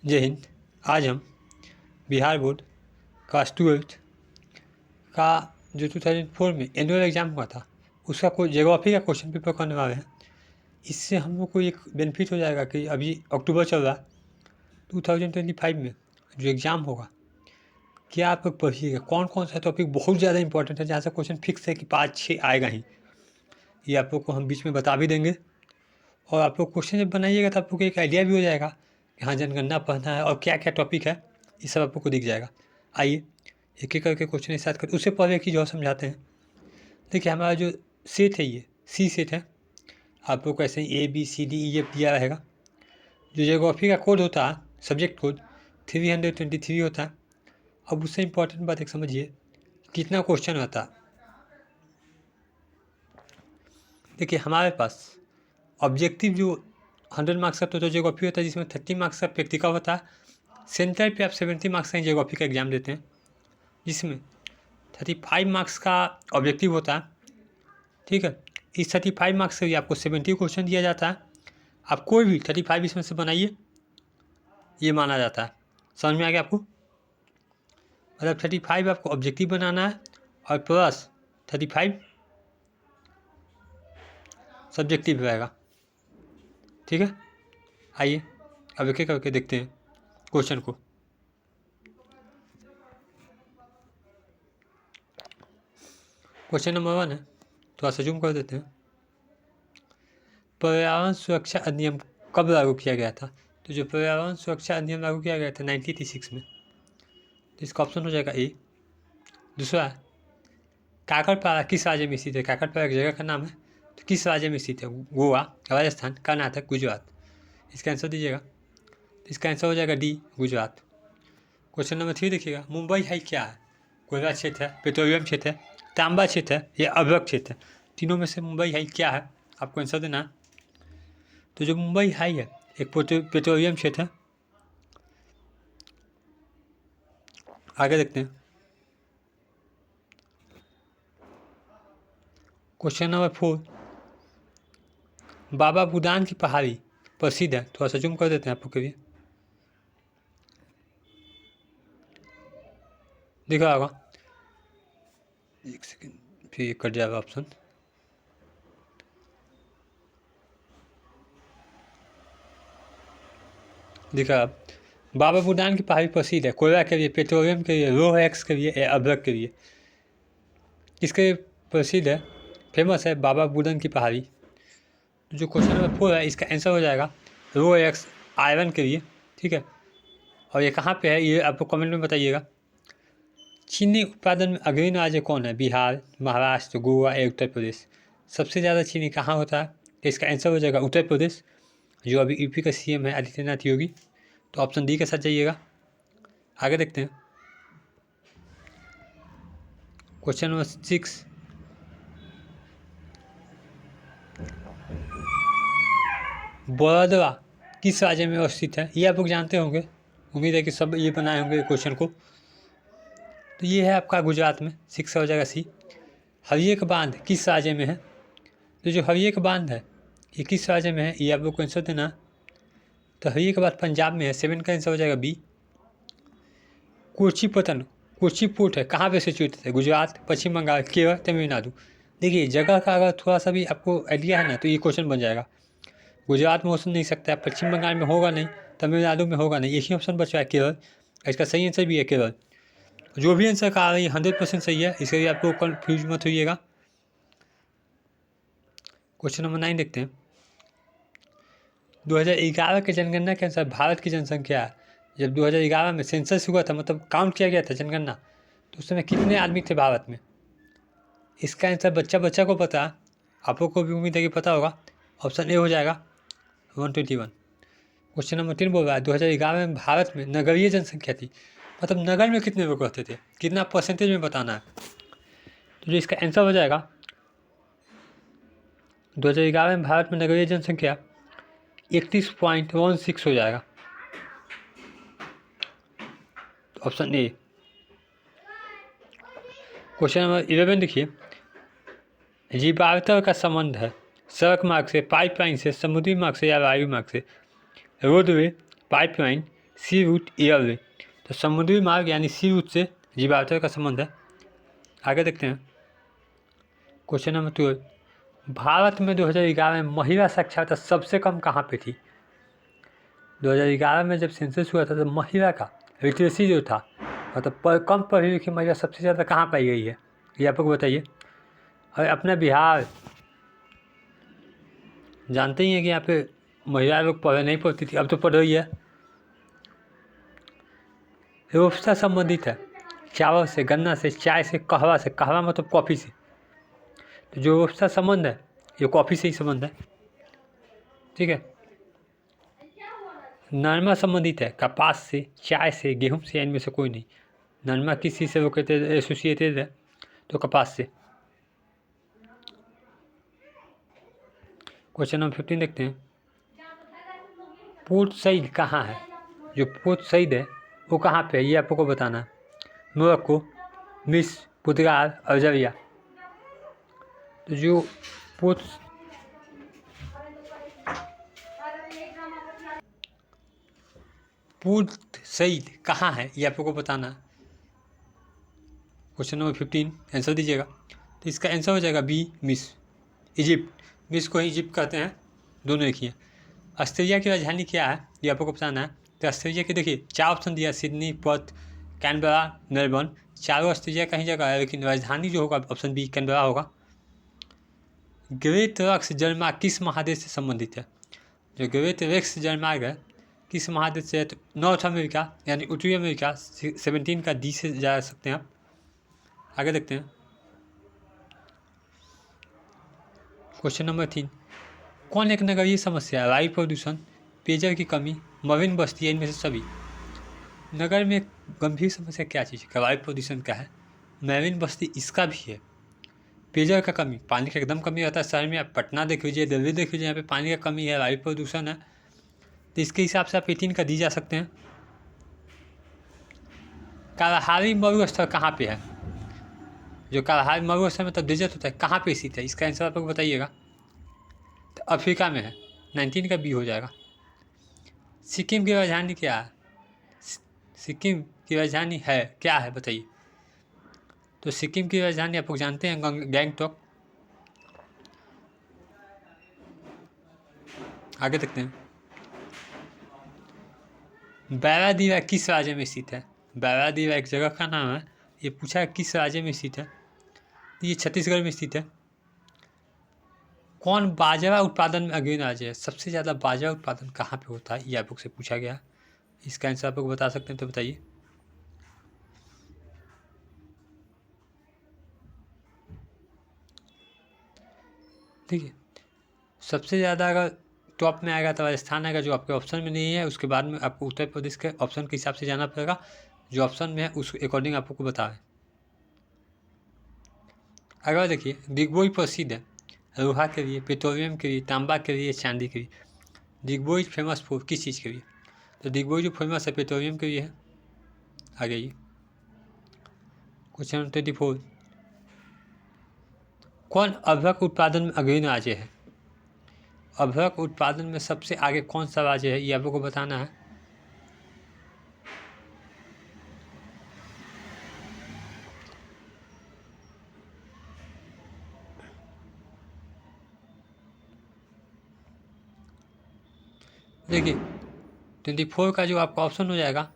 जय हिंद। आज हम बिहार बोर्ड क्लास 12th का जो 2004 में एनुअल एग्ज़ाम हुआ था उसका कोई ज्योग्राफी का क्वेश्चन पेपर करने वाले हैं। इससे हम लोग को एक बेनिफिट हो जाएगा कि अभी अक्टूबर चल रहा है, 2025 में जो एग्ज़ाम होगा क्या आप लोग पढ़िएगा, कौन कौन सा टॉपिक बहुत ज़्यादा इंपॉर्टेंट है जहाँ से क्वेश्चन फिक्स है कि 5-6 आएगा ही। ये आप लोग को हम बीच में बता भी देंगे और आप लोग क्वेश्चन जब बनाइएगा तो आप लोग को एक आइडिया भी हो जाएगा कि हाँ जनगणना पढ़ना है और क्या क्या टॉपिक है, ये सब आप लोग को दिख जाएगा। आइए एक एक करके क्वेश्चन स्टार्ट करते। उससे पहले एक चीज़ और समझाते हैं। देखिए हमारा जो सेट है ये सी सेट है। आप लोग को ऐसे ही ABCDE दिया रहेगा। जो जियोग्राफी का कोड होता है सब्जेक्ट कोड 323 होता है। अब उससे इम्पोर्टेंट बात एक समझिए, कितना क्वेश्चन आता है। देखिए हमारे पास ऑब्जेक्टिव जो 100 मार्क्स का टोटल जियोग्राफी होता है जिसमें 30 मार्क्स का प्रैक्टिकल होता है। सेंटर पे आप 70 मार्क्स का जियोग्राफी का एग्जाम देते हैं जिसमें 35 मार्क्स का ऑब्जेक्टिव होता है। ठीक है, इस 35 मार्क्स से भी आपको 70 क्वेश्चन दिया जाता है। आप कोई भी 35 इसमें से बनाइए, ये माना जाता है। समझ में आ गया आपको? मतलब 35 आपको ऑब्जेक्टिव बनाना है और प्लस 35 सब्जेक्टिव रहेगा। ठीक है, आइए अब एक एक करके देखते हैं क्वेश्चन को। क्वेश्चन नंबर 1 है, थोड़ा सा जूम कर देते हैं। पर्यावरण सुरक्षा अधिनियम कब लागू किया गया था? तो जो पर्यावरण सुरक्षा अधिनियम लागू किया गया था 1986 में, तो इसका ऑप्शन हो जाएगा ए। दूसरा है काकड़पारा किस राज्य में स्थित है? काकड़पारा एक जगह का नाम है, तो किस राज्य में स्थित है? गोवा, राजस्थान, कर्नाटक, गुजरात। इसका आंसर दीजिएगा। तो इसका आंसर हो जाएगा डी, गुजरात। क्वेश्चन नंबर 3 देखिएगा, मुंबई हाई क्या है? कोयला क्षेत्र है, पेट्रोलियम क्षेत्र है, तांबा क्षेत्र है या अभ्रक क्षेत्र है? तीनों में से मुंबई हाई क्या है, आपको आंसर देना है। तो जो मुंबई हाई है एक पेट्रोलियम क्षेत्र है। आगे देखते हैं। क्वेश्चन नंबर 4, बाबा बुडान की पहाड़ी प्रसिद्ध है। थोड़ा सा जूम कर देते हैं आपको के लिए, दिख रहा होगा। एक सेकेंड, फिर कट जाएगा ऑप्शन। दिख रहा है। बाबा बुडान की पहाड़ी प्रसिद्ध है कोयला के लिए, पेट्रोलियम के लिए, लोह एक्स के लिए या अभ्रक के लिए? किसके प्रसिद्ध है, फेमस है बाबा बुडान की पहाड़ी? जो क्वेश्चन नंबर 4 है इसका आंसर हो जाएगा लोह एक्स आयरन के लिए। ठीक है, और ये कहाँ पे है ये आपको कमेंट में बताइएगा। चीनी उत्पादन में अग्रणी राज्य कौन है? बिहार, महाराष्ट्र, गोवा या उत्तर प्रदेश? सबसे ज़्यादा चीनी कहाँ होता है? तो इसका आंसर हो जाएगा उत्तर प्रदेश, जो अभी यूपी का CM है आदित्यनाथ योगी। तो ऑप्शन डी के साथ जाइएगा। आगे देखते हैं। क्वेश्चन नंबर 6, बड़ौदा किस राज्य में अवस्थित है? ये आप लोग जानते होंगे, उम्मीद है कि सब ये बनाए होंगे क्वेश्चन को। तो ये है आपका गुजरात में, 6 हो जाएगा सी। हरियक बांध किस राज्य में है? तो जो हरियक बांध है ये किस राज्य में है, ये आप लोग को आंसर देना। तो हरियक बांध पंजाब में है, 7 का आंसर हो जाएगा बी। कोचीपतन, कोची पोर्ट है, कहाँ पे सिचुएटेड है? गुजरात, पश्चिम बंगाल, केरल, तमिलनाडु? देखिए जगह का अगर थोड़ा सा भी आपको आइडिया है ना तो ये क्वेश्चन बन जाएगा। गुजरात में हो नहीं सकता है, पश्चिम बंगाल में होगा नहीं, तमिलनाडु में होगा नहीं, एक ही ऑप्शन बचा है केरल। इसका सही आंसर भी है केरल। जो भी आंसर का आ रही है 100% सही है, इसके लिए आपको कन्फ्यूज मत होइएगा। क्वेश्चन नंबर 9 देखते हैं। 2011 के जनगणना के अनुसार भारत की जनसंख्या, जब 2011 में सेंसस हुआ था, मतलब काउंट किया गया था जनगणना, तो उस समय कितने आदमी थे भारत में? इसका आंसर बच्चा बच्चा को पता है, आप लोग को भी उम्मीद है कि पता होगा। ऑप्शन ए हो जाएगा 121। क्वेश्चन नंबर 3 बोल रहा है 2011 में भारत में नगरीय जनसंख्या थी, मतलब नगर में कितने लोग रहते थे, कितना परसेंटेज में बताना है। तो जो इसका आंसर हो जाएगा 2011 में भारत में नगरीय जनसंख्या 31.16 हो जाएगा। तो ऑप्शन ए। क्वेश्चन नंबर 11 देखिए, जीवार्तर का संबंध है सड़क मार्ग से, पाइपलाइन से, समुद्री मार्ग से या वायु मार्ग से? रोडवे, पाइपलाइन, सी रूट एयरवे। तो समुद्री मार्ग यानी सी रूट से जिब्राल्टर का संबंध है। आगे देखते हैं क्वेश्चन नंबर 12। भारत में 2011 में महिला साक्षरता सबसे कम कहाँ पे थी? 2011 में जब सेंसस हुआ था तो महिला का लिटरेसी जो था मतलब कम पढ़ी लिखी महिला सबसे ज़्यादा कहाँ पाई गई है, ये आप लोग बताइए। और अपना बिहार जानते ही हैं कि यहाँ पे महिला लोग पहले नहीं पढ़ती थी, अब तो पढ़ रही है। रोपसा संबंधित है चावल से, गन्ना से, चाय से, कहवा से। कहवा मतलब कॉफ़ी से। तो जो रोपसा संबंध है ये कॉफ़ी से ही संबंध है, ठीक है। नरमा संबंधित है कपास से, चाय से, गेहूं से, इनमें से कोई नहीं। नरमा किस चीज़ से वो कहते हैं एसोसिएटेड है? तो कपास से। क्वेश्चन नंबर 15 देखते हैं। पोर्ट सईद कहाँ है? जो पोर्ट सईद है वो कहाँ पे है ये आपको बताना है। मोरक्को, मिस्र, पुर्तगाल, अल्जीरिया। तो जो पोर्ट सईद कहाँ है ये आपको बताना है। क्वेश्चन नंबर 15 आंसर दीजिएगा। तो इसका आंसर हो जाएगा बी, मिस्र, इजिप्ट। मिस्र को ही इजिप्ट कहते हैं, दोनों एक ही हैं। ऑस्ट्रेलिया की राजधानी क्या है ये आपको बताना है। तो ऑस्ट्रेलिया के देखिए 4 ऑप्शन दिया, सिडनी, पर्थ, कैनबरा, मेलबर्न। चारों ऑस्ट्रेलिया का ही जगह है, लेकिन राजधानी जो होगा ऑप्शन बी कैनबरा होगा। ग्रेट रेक्स जलमार्ग किस महादेश से संबंधित है? जो ग्रेट रेक्स जलमार्ग है किस महादेश से है? तो नॉर्थ अमेरिका यानी उत्तरी अमेरिका। 17 का डी से जा सकते हैं आप। आगे देखते हैं क्वेश्चन नंबर 3। कौन एक नगरीय समस्या है? वायु प्रदूषण, पेयजल की कमी, मलिन बस्ती, इनमें से सभी। नगर में गंभीर समस्या क्या चीज़ है? वायु प्रदूषण का है, मलिन बस्ती इसका भी है, पेयजल का कमी, पानी का एकदम कमी रहता है शहर में। आप पटना देख लीजिए, दिल्ली देख लीजिए, यहाँ पे पानी का कमी है, वायु प्रदूषण है। तो इसके हिसाब से आप 18 का दी जा सकते हैं। कालाहारी मरुस्थल कहाँ पे है? जो कालाहारी मरुस्थल मतलब डेजर्ट होता है कहाँ पे स्थित है? इसका आंसर आप लोग बताइएगा। तो अफ्रीका में है। 19 का बी हो जाएगा। सिक्किम की राजधानी क्या है? सिक्किम की राजधानी है क्या है बताइए। तो सिक्किम की राजधानी आप लोग जानते हैं गैंगटॉक। आगे देखते हैं। बैरादीवा किस राज्य में स्थित है? बैरादीवा एक जगह का नाम है, ये पूछा है किस राज्य में स्थित है। ये छत्तीसगढ़ में स्थित है। कौन बाजरा उत्पादन में अग्रणी राज्य है? सबसे ज़्यादा बाजरा उत्पादन कहाँ पे होता है ये आप लोग से पूछा गया। इसका आंसर आप लोग बता सकते हैं तो बताइए। ठीक है, सबसे ज़्यादा अगर टॉप में आएगा तो राजस्थान आएगा, जो आपके ऑप्शन में नहीं है। उसके बाद में आपको उत्तर प्रदेश के ऑप्शन के हिसाब से जाना पड़ेगा, जो ऑप्शन में है उस अकॉर्डिंग आपको बताएं। अगर देखिए दिग्बोई प्रसिद्ध है लोहा के लिए, पेट्रोलियम के लिए, तांबा के लिए, चांदी के लिए। दिग्बोई फेमस फॉर किस चीज़ के लिए? तो दिग्बोई जो फेमस है पेट्रोलियम के लिए है। आगे ये क्वेश्चन 24। कौन अभ्रक उत्पादन में अग्रणी राज्य है? अभ्रक उत्पादन में सबसे आगे कौन सा राज्य है ये आप लोग को बताना है। देखिए 24 का जो आपका ऑप्शन हो जाएगा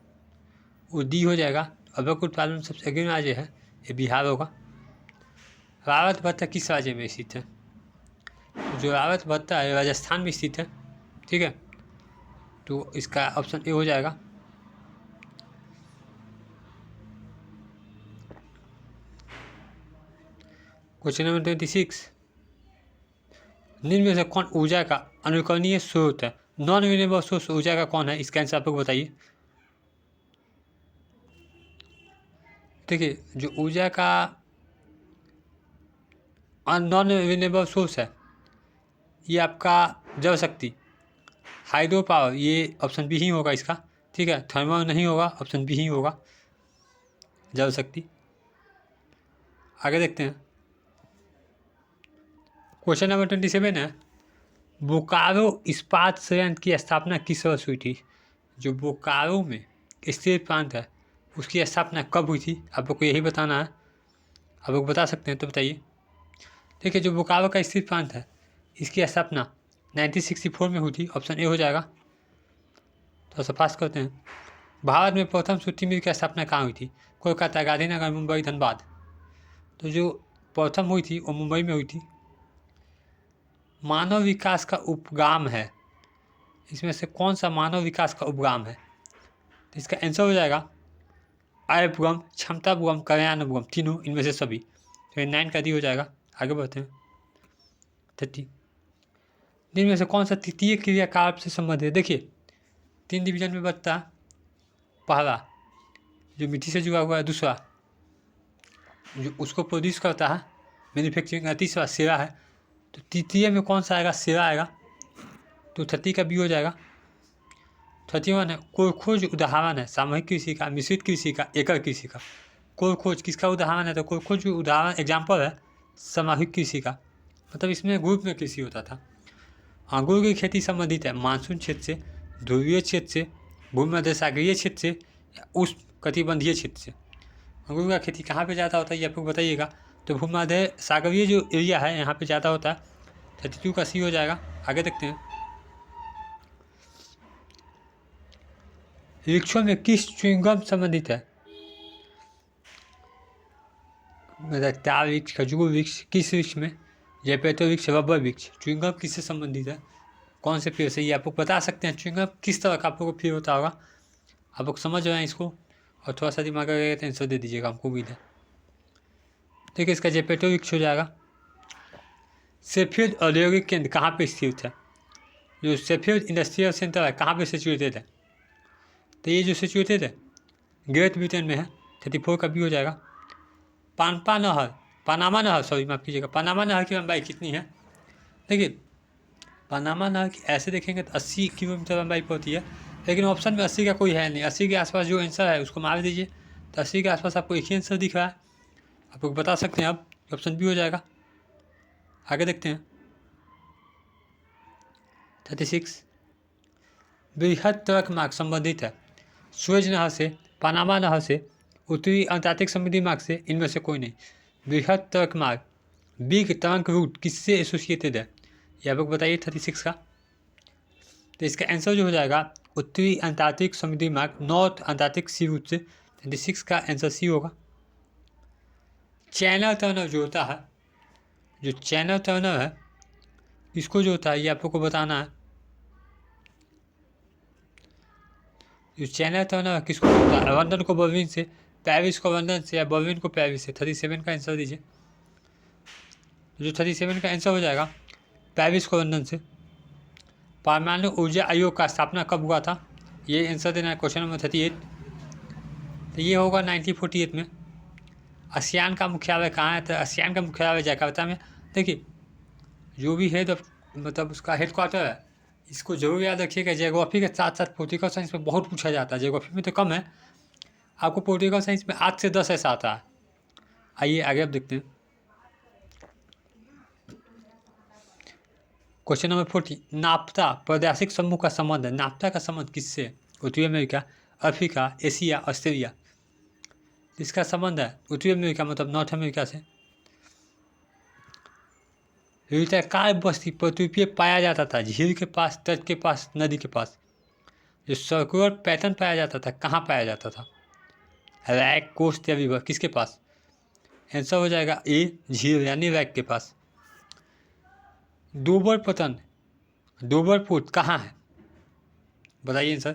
वो डी हो जाएगा। अभ्रक उत्पादन में सबसे अग्रणी राज्य है ये बिहार होगा। रावत भट्टा किस राज्य में स्थित है? तो जो रावत भट्टा है राजस्थान में स्थित है, ठीक है। तो इसका ऑप्शन ए हो जाएगा। Question number 26। निम्न में से कौन ऊर्जा का अनुकरणीय स्रोत है? नॉन रिन्यूएबल सोर्स ऊर्जा का कौन है? इसका आंसर आप लोग बताइए। देखिए जो ऊर्जा का नॉन रिन्यूएबल सोर्स है ये आपका जल शक्ति, हाइड्रो पावर, ये ऑप्शन बी ही होगा इसका, ठीक है। थर्मल नहीं होगा, ऑप्शन बी ही होगा जल शक्ति। आगे देखते हैं क्वेश्चन नंबर 27 है। बोकारो इस्पात संयंत्र की स्थापना किस वर्ष हुई थी? जो बोकारो में स्थित प्रांत है उसकी स्थापना कब हुई थी, आप लोग को यही बताना है। आप लोग बता सकते हैं तो बताइए। देखिए, जो बोकारो का स्थित प्रांत है इसकी स्थापना 1964 में हुई थी। ऑप्शन ए हो जाएगा। थोड़ा सा पास करते हैं। भारत में प्रथम सूती मिल की स्थापना कहाँ हुई थी? कोलकाता, गांधीनगर, मुंबई, धनबाद। तो जो प्रथम हुई थी वो मुंबई में हुई थी। मानव विकास का उपगाम है, इसमें से कौन सा मानव विकास का उपगाम है? तो इसका आंसर हो जाएगा आयपुगम, क्षमतापुगम, कल्याणपुगम, तीनों इनमें से सभी। तो 9 का डी हो जाएगा। आगे बढ़ते हैं। 30 इनमें से कौन सा तृतीय क्रियाकलाप से संबंधित है? देखिए 3 डिवीजन में बचता है। पहला जो मिट्टी से जुड़ा हुआ है, दूसरा जो उसको प्रोड्यूस करता है मैन्युफैक्चरिंग, और तीसरा सेवा है। तो तृतीय में कौन सा आएगा? सेवा आएगा। तो 30 का बी हो जाएगा। 31 है कोल खोज उदाहरण है सामूहिक कृषि का, मिश्रित कृषि का, एकल कृषि का। कोल खोज किसका उदाहरण है? तो कोल खोज उदाहरण एग्जाम्पल है सामूहिक कृषि का, मतलब इसमें ग्रुप में कृषि होता था। अंगूर की खेती संबंधित है मानसून क्षेत्र से, ध्रुवीय क्षेत्र से, भूमध्य सागरीय क्षेत्र से, या उष्ण कटिबंधीय क्षेत्र से। अंगूर का खेती कहाँ पे ज़्यादा होता है ये आपको बताइएगा। तो भूमध्य सागरीय जो एरिया है यहाँ पे ज़्यादा होता है। 32 का सी हो जाएगा। आगे देखते हैं। वृक्षों में किस च्युइंगम संबंधित है? तार वृक्ष, खजूर वृक्ष, किस वृक्ष में? जेपेटो वृक्ष, रबर वृक्ष। च्युइंगम किससे संबंधित है? कौन से पेड़ से? ये आप लोग बता सकते हैं। च्युइंगम किस तरह का आप लोग को पेड़ होता होगा? आप लोग समझ रहे हैं इसको, और थोड़ा सा दिमाग लगेगा तो आंसर दे दीजिएगा, हमको उम्मीद है। देखिए इसका जेपेटो वृक्ष हो जाएगा। शेफील्ड औद्योगिक केंद्र कहाँ पे स्थित है? जो शेफील्ड इंडस्ट्रियल सेंटर है कहाँ पे सिचुएटेड है? तो ये जो सिचुएटेड है ग्रेट ब्रिटेन में है। 34 का भी हो जाएगा। पनामा नहर सॉरी माफ़ कीजिएगा, पनामा नहर की लंबाई कितनी है? देखिए पनामा नहर की ऐसे देखेंगे तो 80 किलोमीटर लंबाई पर होती है, लेकिन ऑप्शन में 80 का कोई है नहीं। 80 के आसपास जो आंसर है उसको मार दीजिए। तो 80 के आसपास आपको एक ही आंसर दिख रहा है, आप लोग बता सकते हैं। अब ऑप्शन भी हो जाएगा। आगे देखते हैं। 36 बृहद ट्रक मार्ग संबंधित है सुएज नहर से, पनामा नहर से, उत्तरी अंटार्कटिक समुद्री मार्ग से, इनमें से कोई नहीं। बृहद ट्रक मार्ग बिग ट्रंक रूट किससे एसोसिएटेड है? ये आप लोग बताइए 36 का। तो इसका आंसर जो हो जाएगा उत्तरी अंटार्कटिक समुद्री मार्ग, नॉर्थ अंटार्कटिक सी रूट से। 36 का आंसर सी होगा। चैनल टर्नर जो होता है, जो चैनल टर्नर है इसको जो होता है ये आप लोग को बताना है। जो चैनल टर्नर किसको होता है? लंदन को बर्लिन से, पेरिस को लंदन से, या बर्लिन को पेरिस से। 37 का आंसर दीजिए। जो 37 का आंसर हो जाएगा पेरिस को लंदन से। परमाणु ऊर्जा आयोग का स्थापना कब हुआ था? ये आंसर देना है क्वेश्चन नंबर 38। तो ये होगा 1948 में। आसियान का मुख्यालय कहाँ है? तो आसियान का मुख्यालय जकार्ता में। देखिए जो भी है मतलब उसका हेडक्वार्टर है, इसको जरूर याद रखिएगा। जियोग्राफी के साथ साथ पॉलिटिकल साइंस में बहुत पूछा जाता है। जियोग्राफी में तो कम है, आपको पॉलिटिकल साइंस में 8 से 10 ऐसा आता है। आइए आगे अब देखते हैं। क्वेश्चन नंबर 40 नाफ्ता प्रादेशिक समूह का संबंध है। नाफ्ता का संबंध किससे? उत्तरी अमेरिका, अफ्रीका, एशिया, ऑस्ट्रेलिया। इसका संबंध है उत्तरी अमेरिका मतलब नॉर्थ अमेरिका से। वृत्ताकार बस्ती पृथ्वी पे पाया जाता था झील के पास, तट के पास, नदी के पास। जो सर्कुलर पैटर्न पाया जाता था कहाँ पाया जाता था? रैक, कोस्ट या रिवर, किसके पास? आंसर हो जाएगा ए झील यानी रैक के पास। दोबर पतन, दोबर पोर्ट कहाँ है? बताइए आंसर।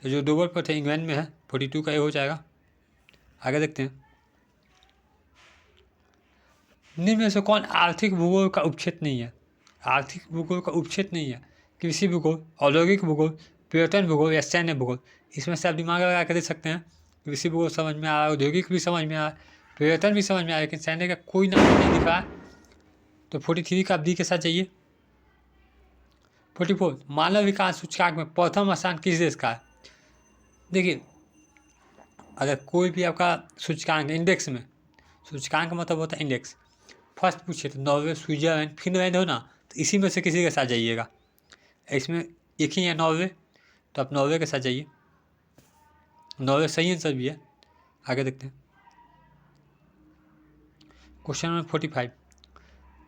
तो जो दोबर पोर्ट है इंग्लैंड में है। 42 का ए हो जाएगा। आगे देखते हैं। निम्न में से कौन आर्थिक भूगोल का उपक्षेत्र नहीं है? आर्थिक भूगोल का उपक्षेत्र नहीं है। कृषि भूगोल, औद्योगिक भूगोल, पर्यटन भूगोल या सैन्य भूगोल। इसमें से आप दिमाग लगा कर दे सकते हैं। कृषि भूगोल समझ में आ रहा है, औद्योगिक भी समझ में आ रहा है, पर्यटन भी समझ में आ रहा है, लेकिन सैन्य का कोई नाम नहीं दिख रहा है। तो 43 का आप डी के साथ जाइए। 44 मानव विकास सूचकांक में प्रथम स्थान किस देश का है? देखिए अगर कोई भी आपका सूचकांक इंडेक्स में, सूचकांक मतलब होता है इंडेक्स, फर्स्ट पूछे तो नॉर्वे, स्विट्जरलैंड, फिनलैंड हो ना, तो इसी में से किसी के साथ जाइएगा। इसमें एक ही है नॉर्वे, तो आप नॉर्वे के साथ जाइए, नॉर्वे सही आंसर भी है। आगे देखते हैं क्वेश्चन नंबर 45,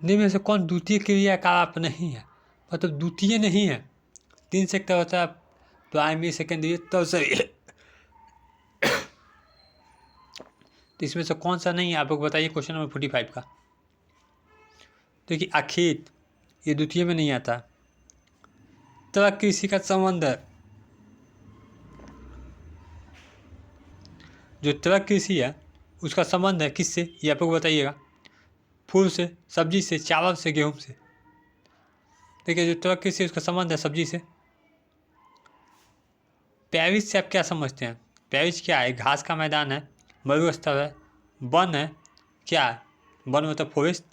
निम्न में से कौन द्वितीय क्रिया का आप नहीं है, मतलब द्वितीय नहीं है। 3 सेक्टर होता है, प्राइमरी सेकेंडरी टर्शियरी, तो इसमें से कौन सा नहीं है आप लोग बताइए। क्वेश्चन नंबर 45 का देखिए, अखेत ये द्वितीय में नहीं आता। त्वक कृषि का संबंध है, जो त्वक कृषि है उसका संबंध है किससे, ये आप लोग बताइएगा। फूल से, सब्जी से, चावल से, गेहूं से। देखिए, जो त्वक कृषि उसका संबंध है सब्जी से। पैरिस से आप क्या समझते हैं, पैरिस क्या है, घास का मैदान है, मरुस्थल है, वन है, क्या है, वन मतलब फॉरेस्ट।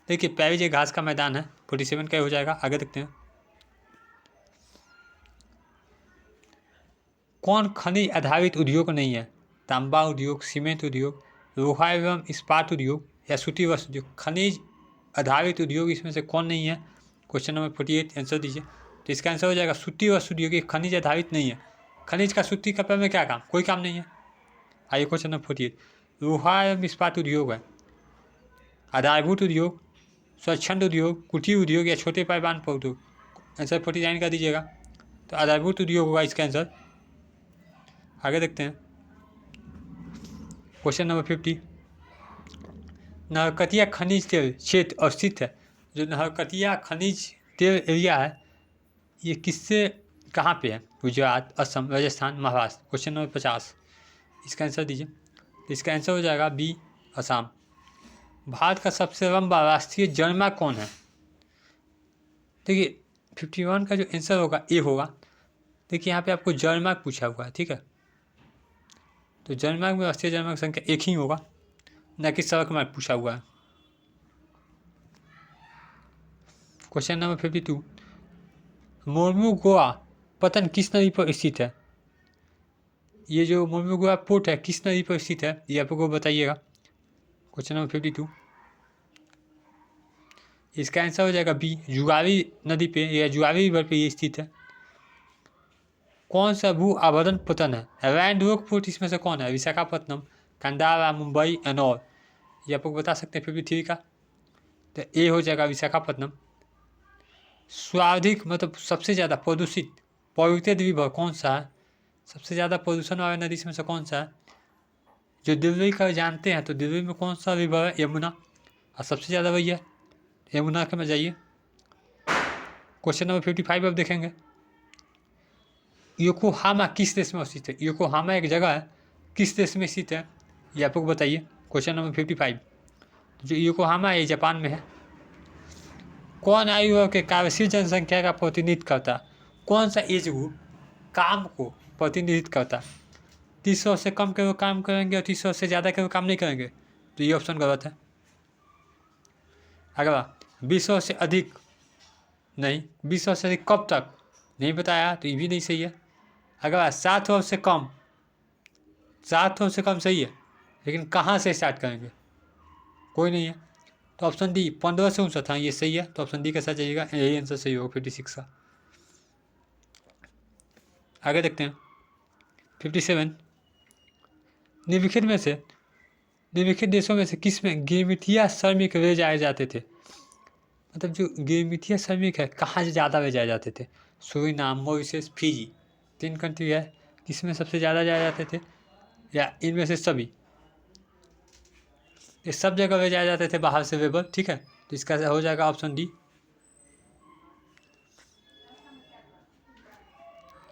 देखिए, पैरिस एक घास का मैदान है। 47 का हो जाएगा। आगे देखते हैं, कौन खनिज आधारित उद्योग नहीं है, तांबा उद्योग, सीमेंट उद्योग, लोहा एवं इस्पात उद्योग या सूती वस्त्र उद्योग। खनिज आधारित उद्योग इसमें से कौन नहीं है। क्वेश्चन नंबर 48 आंसर दीजिए। तो इसका आंसर हो जाएगा सूती वस्त्र उद्योग। ये खनिज आधारित नहीं है। खनिज का सूती कपड़े में क्या काम, कोई काम नहीं है। आइए क्वेश्चन नंबर 48, लोहा एवं इस्पात उद्योग है आधारभूत उद्योग, स्वच्छंद उद्योग, कुटीर उद्योग या छोटे पैमाने पर उद्योग। आंसर 49 का दीजिएगा। तो आधारभूत उद्योग होगा इसका आंसर। आगे देखते हैं क्वेश्चन नंबर 50, नहरकटिया खनिज तेल क्षेत्र अवस्थित है। जो नहरकटिया खनिज तेल एरिया है ये किससे कहाँ पे है, गुजरात, असम, राजस्थान, महाराष्ट्र। क्वेश्चन नंबर 50 इसका आंसर दीजिए। तो इसका आंसर हो जाएगा बी, असम। भारत का सबसे लंबा राष्ट्रीय जलमार्ग कौन है। देखिए 51 का जो आंसर होगा ए होगा। देखिए यहाँ पे आपको जलमार्ग पूछा हुआ है, ठीक है। तो जलमार्ग में राष्ट्रीय जलमार्ग संख्या एक ही होगा, न कि सड़क मार्ग पूछा हुआ है। क्वेश्चन नंबर 52, मोर्मुगोआ पतन किस नदी पर स्थित है। ये जो मोर्मुगोआ पोर्ट है किस नदी पर स्थित है, ये आपको बताइएगा। क्वेश्चन नंबर 52 इसका आंसर हो जाएगा बी, जुआरी नदी पे या जुआरी रिवर पे ये स्थित है। कौन सा भू आवर्धन पतन है, लैंड रोक पोर्ट इसमें से कौन है, विशाखापट्टनम, कंडारा, मुंबई, एनौर। ये आपको बता सकते हैं 53 का। तो ए हो जाएगा विशाखापट्टनम। सर्वाधिक मतलब सबसे ज़्यादा प्रदूषित पॉल्यूटेड रिवर कौन सा है, सबसे ज़्यादा प्रदूषण वाले नदी इसमें से कौन सा है। जो दिल्ली का जानते हैं तो दिल्ली में कौन सा रिवर है, यमुना, और सबसे ज़्यादा वही है, यमुना के में जाइए। क्वेश्चन नंबर 55 अब देखेंगे, योकोहामा किस देश में स्थित है। योकोहामा एक जगह है, किस देश में स्थित है ये आपको बताइए। क्वेश्चन नंबर 55 जो योकोहामा है जापान में है। कौन आयु वर्ग के कार्यशील जनसंख्या का प्रतिनिधित्व करता है, कौन सा एज ग्रुप काम को प्रतिनिधित्व करता है। 30 वर्ष से कम के वो काम करेंगे और 30 वर्ष से ज़्यादा के वो काम नहीं करेंगे, तो ये ऑप्शन गलत है। अगला 20 वर्ष से अधिक नहीं, 20 वर्ष से अधिक कब तक नहीं बताया, तो ये भी नहीं सही है। अगला 7 वर्ष से कम, 7 वर्ष से कम सही है, लेकिन कहाँ से स्टार्ट करेंगे, कोई नहीं है। तो ऑप्शन डी 15 से 59, हाँ ये सही है। तो ऑप्शन डी के साथ जाइएगा, यही आंसर सही होगा 56 का। आगे देखते हैं 57, निम्नलिखित में से निम्नलिखित देशों में से किस में गिरमिटिया श्रमिक ले जाए जाते थे। मतलब जो गिरमिटिया श्रमिक है कहाँ से ज़्यादा ले जाए जाते थे, सूरीनाम, मॉरिशस, फिजी। 3 कंट्री है, किसमें सबसे ज़्यादा जाए जाते थे, या इनमें से सभी। ये सब जगह ले जाए जाते थे बाहर से लेबर, ठीक है। तो इसका हो जाएगा ऑप्शन डी।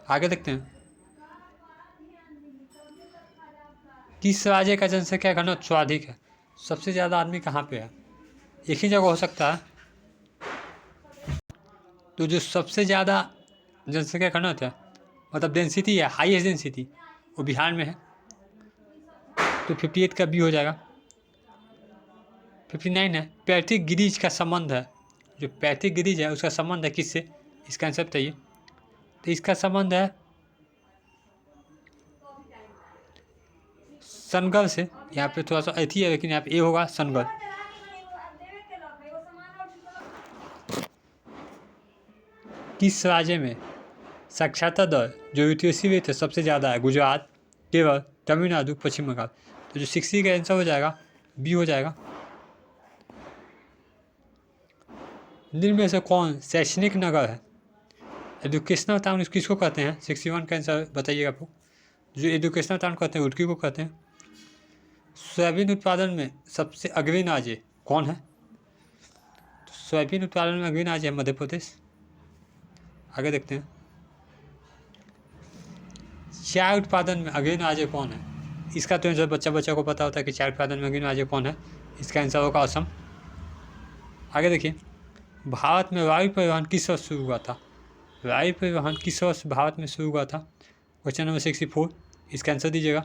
आगे देखते हैं, किस राज्य का जनसंख्या घनत्व सर्वाधिक है। सबसे ज़्यादा आदमी कहाँ पे है, एक ही जगह हो सकता है। तो जो सबसे ज़्यादा जनसंख्या घनत्व है मतलब डेंसिटी है, हाईएस्ट डेंसिटी, वो बिहार में है। तो 58 का बी हो जाएगा। 59 है, पैट्रिक गिरीज का संबंध है, जो पैट्रिक गिरीज है उसका संबंध है किससे, इसका आंसर बताइए। तो इसका संबंध है सनगल से। यहाँ पे थोड़ा सा ऐथी है, लेकिन यहाँ पे ए होगा सनगल। किस राज्य में साक्षरता दर जो लिटरेसी रेट है सबसे ज़्यादा है? गुजरात, केरल, तमिलनाडु, पश्चिम बंगाल। तो जो 60 का आंसर हो जाएगा बी हो जाएगा। निम्न में से कौन शैक्षणिक नगर है? एजुकेशनल टाउन किसको कहते हैं? 61 का आंसर बताइएगा आपको। जो एजुकेशनल टाउन कहते हैं रुड़की को कहते हैं। सोयाबीन उत्पादन में सबसे अग्रणी राज्य कौन है? तो सोयाबीन उत्पादन में अग्रणी राज्य है मध्य प्रदेश। आगे देखते हैं। चाय उत्पादन में अग्रणी राज्य कौन है? इसका तो आंसर बच्चा को पता होता है कि चाय उत्पादन में अग्रणी राज्य कौन है। इसका आंसर होगा असम। आगे देखिए, भारत में वायु परिवहन किस वर्ष शुरू हुआ था? वायु परिवहन किस वर्ष भारत में शुरू हुआ था? क्वेश्चन नंबर 64, इसका आंसर दीजिएगा।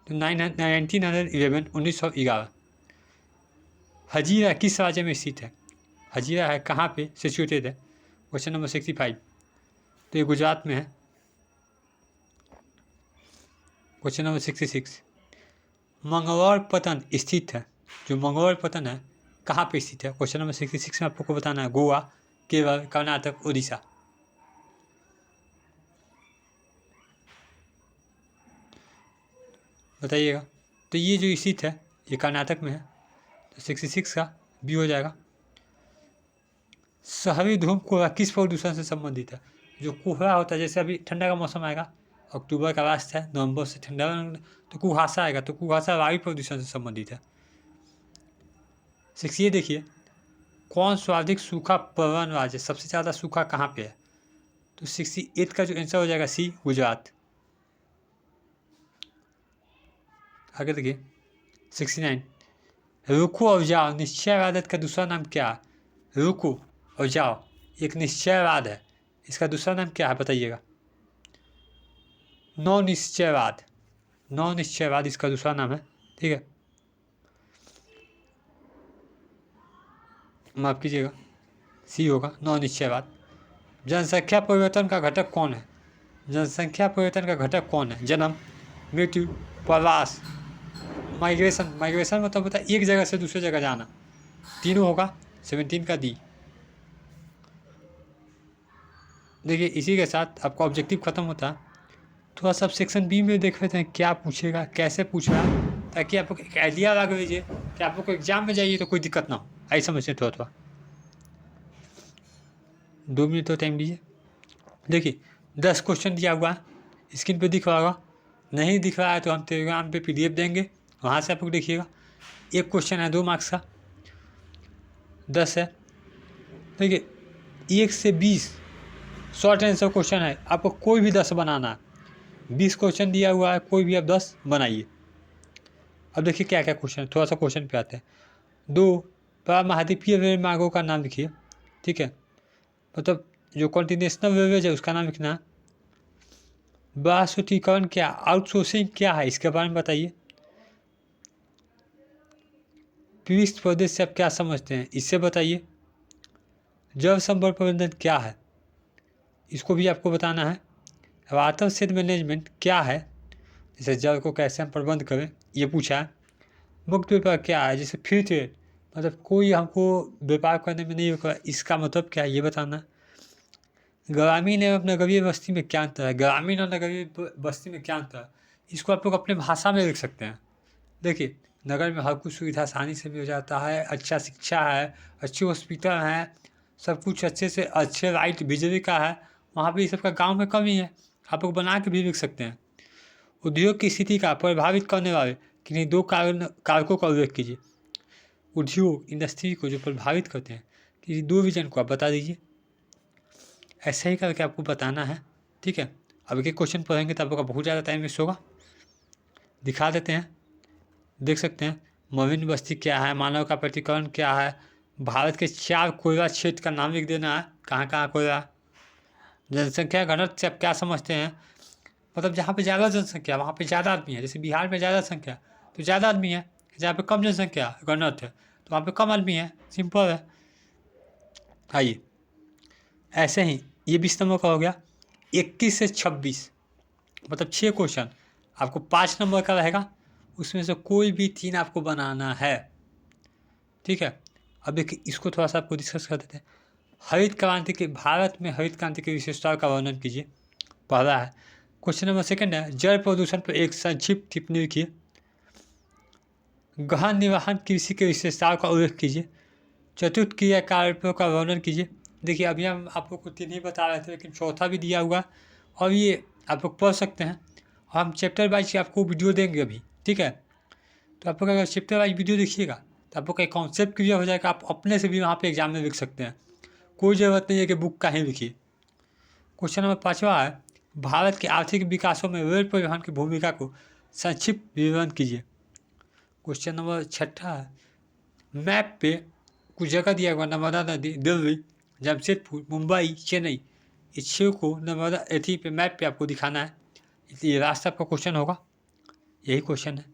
तो 1911 1911। हजीरा किस राज्य में स्थित है? हजीरा है कहाँ पे सिचुएटेड है? क्वेश्चन नंबर 65, तो ये गुजरात में है। क्वेश्चन नंबर 66, मंगलौर पतन स्थित है, जो मंगलौर पतन है कहाँ पे स्थित है? क्वेश्चन नंबर 66 में आपको बताना है। गोवा, केरल, कर्नाटक, उड़ीसा। बताइएगा। तो ये जो स्थित है ये कर्नाटक में है, तो 66 का बी हो जाएगा। शहरी धूम कोहरा किस प्रदूषण से संबंधित है? जो कोहरा होता है, जैसे अभी ठंडा का मौसम आएगा, अक्टूबर का लास्ट है, नवंबर से ठंडा, तो कुहासा आएगा, तो कुहासा वायु प्रदूषण से संबंधित है। 6 देखिए, कौन सर्वाधिक सूखा प्रवण राज्य, सबसे ज़्यादा सूखा कहाँ पे है? तो 68 का जो आंसर हो जाएगा सी, गुजरात। आगे देखिए 69, रुको और जाओ निश्चयवाद का दूसरा नाम क्या है? रुको और जाओ एक निश्चयवाद है, इसका दूसरा नाम क्या है बताइएगा? नौ निश्चयवाद, नौ निश्चयवाद इसका दूसरा नाम है। ठीक है, माफ कीजिएगा, सी होगा, नौ निश्चयवाद। जनसंख्या परिवर्तन का घटक कौन है? जनसंख्या परिवर्तन का घटक कौन है? जन्म, मृत्यु, प्रवास, माइग्रेशन। माइग्रेशन मतलब होता है एक जगह से दूसरी जगह जाना। तीनों होगा, 17 का दी। देखिए इसी के साथ आपका ऑब्जेक्टिव खत्म होता है। थोड़ा सा सेक्शन बी में देख लेते हैं क्या पूछेगा, कैसे पूछेगा, ताकि आपको एक आइडिया लगा लीजिए कि आप लोग को एग्जाम में जाइए तो कोई दिक्कत ना हो। ऐसा समझते थोड़ा 2 मिनट तो टाइम दीजिए। देखिए 10 क्वेश्चन दिया हुआ है, स्क्रीन पे दिख रहा होगा, नहीं दिख रहा है तो हम टेलीग्राम पे PDF देंगे, वहाँ से आप लोग देखिएगा। एक क्वेश्चन है 2 मार्क्स का, 10 है। देखिए 1 से 20 शॉर्ट आंसर क्वेश्चन है, आपको कोई भी 10 बनाना है। 20 क्वेश्चन दिया हुआ है, कोई भी आप 10 बनाइए। अब देखिए क्या क्या क्वेश्चन है, थोड़ा सा क्वेश्चन पे आते हैं। 2 महाद्वीपीय रेल मार्गों का नाम लिखिए। ठीक है, मतलब जो कॉन्टिनेशनल रेलवेज है उसका नाम लिखना है। बासुतीकरण क्या, आउटसोर्सिंग क्या है, इसके बारे में बताइए। पृष्ठ प्रदेश से आप क्या समझते हैं, इससे बताइए। जल संपदा प्रबंधन क्या है, इसको भी आपको बताना है। वाटर शेड मैनेजमेंट क्या है, जैसे जल को कैसे हम प्रबंध करें, ये पूछा है। मुक्त व्यापार क्या है, जैसे फ्री ट्रेड, मतलब कोई हमको व्यापार करने में नहीं होगा, इसका मतलब क्या है ये बताना। ग्रामीण एवं नगरीय बस्ती में क्या अंतर है, ग्रामीण और नगरीय बस्ती में क्या अंतर है, इसको आप लोग अपने भाषा में लिख सकते हैं। देखिए नगर में हर कुछ सुविधा आसानी से भी हो जाता है, अच्छा शिक्षा है, अच्छे हॉस्पिटल हैं, सब कुछ अच्छे से अच्छे लाइट बिजली का है। वहाँ पे ये सब का गाँव में कमी है, आप लोग बना के भी लिख सकते हैं। उद्योग की स्थिति का प्रभावित करने वाले किन्हीं 2 कारकों का उल्लेख कीजिए। उद्योग इंडस्ट्री को जो प्रभावित करते हैं, किसी 2 रीजन को आप बता दीजिए। ऐसा ही करके आपको बताना है। ठीक है, अब एक क्वेश्चन पढ़ेंगे तो आप लोग का बहुत ज़्यादा टाइम वेस्ट होगा। दिखा देते हैं, देख सकते हैं। मवीन बस्ती क्या है, मानव का प्रतिकरण क्या है, भारत के 4 कोयला क्षेत्र का नाम लिख देना है, कहाँ कहाँ कोयला। जनसंख्या घनत्व से आप क्या समझते हैं, मतलब जहाँ पे ज़्यादा जनसंख्या वहाँ पे ज़्यादा आदमी है। जैसे बिहार में ज़्यादा संख्या तो ज़्यादा आदमी है, जहाँ पे कम जनसंख्या घनत्व है तो वहाँ पे कम आदमी है, सिंपल है। आइए ऐसे ही ये 20 नंबर का हो गया। 21 से 26 मतलब 6 क्वेश्चन, आपको 5 नंबर का रहेगा, उसमें से कोई भी 3 आपको बनाना है। ठीक है, अब देखिए इसको थोड़ा सा आपको डिस्कस कर देते हैं। भारत में हरित क्रांति की विशेषताओं का वर्णन कीजिए। पहला है। क्वेश्चन नंबर सेकंड है, जल प्रदूषण पर एक संक्षिप्त टिप्पणी लिखिए। गहन निर्वहन कृषि की विशेषताओं का उल्लेख कीजिए। चतुर्थ क्रिया कार्यों का वर्णन कीजिए। देखिए अभी हम आप लोग को 3 ही बता रहे थे, लेकिन चौथा भी दिया हुआ और ये आप लोग पढ़ सकते हैं। हम चैप्टर वाइज आपको वीडियो देंगे अभी, ठीक है। तो आप लोग अगर चैप्टर वाइज वीडियो देखिएगा तो आप लोग का कॉन्सेप्ट क्लियर हो जाएगा। आप अपने से भी वहाँ पे एग्जाम में लिख सकते हैं, कोई ज़रूरत नहीं है कि बुक का ही लिखिए। क्वेश्चन नंबर 5वां है, भारत के आर्थिक विकासों में रेल परिवहन की भूमिका को संक्षिप्त विवरण कीजिए। क्वेश्चन नंबर 6 है, मैप पे कुछ जगह दिया हुआ, नर्मदा नदी, दिल्ली, जमशेदपुर, मुंबई, चेन्नई, इस 6 को नर्मदा एथी पे मैप पे आपको दिखाना है। इसलिए लास्ट आपका क्वेश्चन होगा, यही क्वेश्चन है।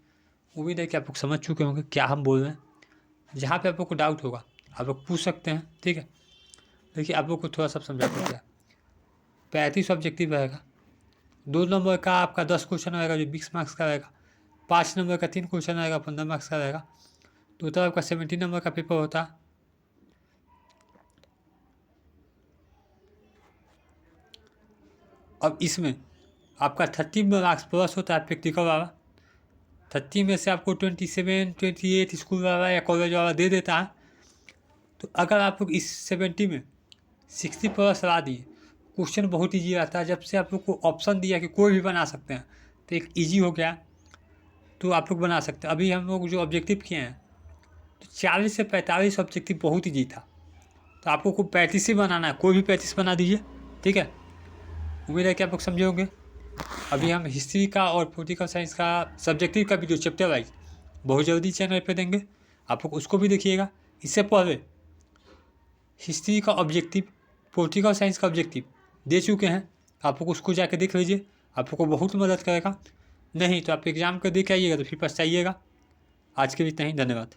उम्मीद है कि आप लोग समझ चुके होंगे क्या हम बोल रहे हैं। जहाँ पे आप लोग को डाउट होगा आप लोग पूछ सकते हैं, ठीक है। देखिए आप लोग को थोड़ा सा समझा कर दिया। 35 ऑब्जेक्टिव रहेगा, 2 नंबर का आपका 10 क्वेश्चन रहेगा जो 20 मार्क्स का रहेगा, 5 नंबर का 3 क्वेश्चन रहेगा 15 मार्क्स का रहेगा। टोटल आपका 70 नंबर का पेपर होता है। अब इसमें आपका 30 मार्क्स प्लस होता है प्रैक्टिकल वाला। 30 में से आपको 27, 28 स्कूल वाला या कॉलेज वाला दे देता है। तो अगर आप लोग इस 70 में 60 प्लस ला दिए, क्वेश्चन बहुत ईजी आता है। जब से आप लोग को ऑप्शन दिया कि कोई भी बना सकते हैं तो एक ईजी हो गया, तो आप लोग बना सकते हैं। अभी हम लोग जो ऑब्जेक्टिव किए हैं तो 40 से 45 ऑब्जेक्टिव बहुत ईजी था, तो आपको को 35 ही बनाना है, कोई भी 35 बना दीजिए, ठीक है। उम्मीद है कि आप लोग समझे होंगे। अभी हम हिस्ट्री का और पॉलिटिकल साइंस का सब्जेक्टिव का वीडियो चैप्टर वाइज बहुत जल्दी चैनल पे देंगे, आप लोग उसको भी देखिएगा। इससे पहले हिस्ट्री का ऑब्जेक्टिव, पॉलिटिकल साइंस का ऑब्जेक्टिव दे चुके हैं, आप लोग उसको जाकर देख लीजिए, आप लोग को बहुत मदद करेगा। नहीं तो आप एग्ज़ाम को देख आइएगा तो फिर पछताइएगा। आज के लिए इतना ही, धन्यवाद।